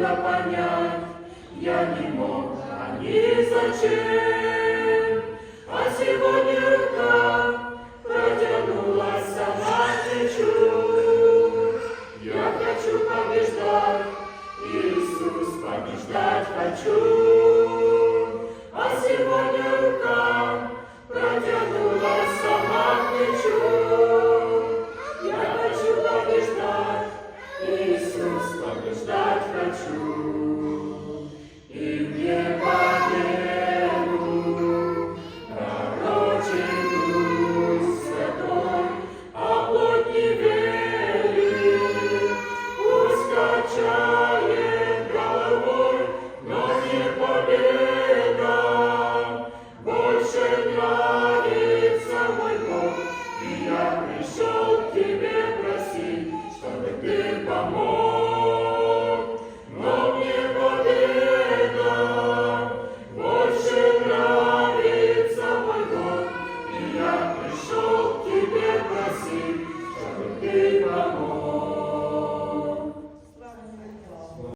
трудно понять, я не мог, а ни зачем. А сегодня рука протянулась, сама течу. Я хочу побеждать, Иисус, побеждать хочу. А сегодня рука протянулась, сама течу. Я хочу побеждать, Иисус, побеждать хочу. И мне победу пророчит Дух Святой, а плоть не верит, пусть качает головой, но не победа. Больше нравится мой Бог, и я пришел к тебе просить, чтобы ты помог.